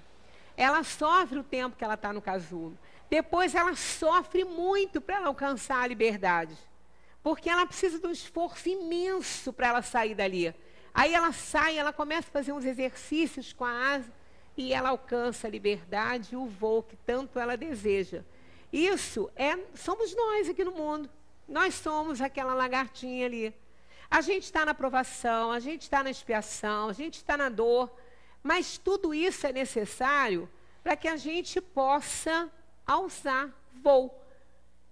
Ela sofre o tempo que ela está no casulo. Depois ela sofre muito para alcançar a liberdade. porque ela precisa de um esforço imenso para ela sair dali. Aí ela sai, ela começa a fazer uns exercícios com a asa e ela alcança a liberdade e o voo que tanto ela deseja. Isso somos nós aqui no mundo. Nós somos aquela lagartinha ali. A gente está na provação, a gente está na expiação, a gente está na dor, mas tudo isso é necessário para que a gente possa alçar voo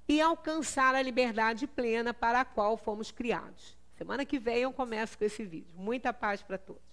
e alcançar a liberdade plena para a qual fomos criados. Semana que vem eu começo com esse vídeo. Muita paz para todos.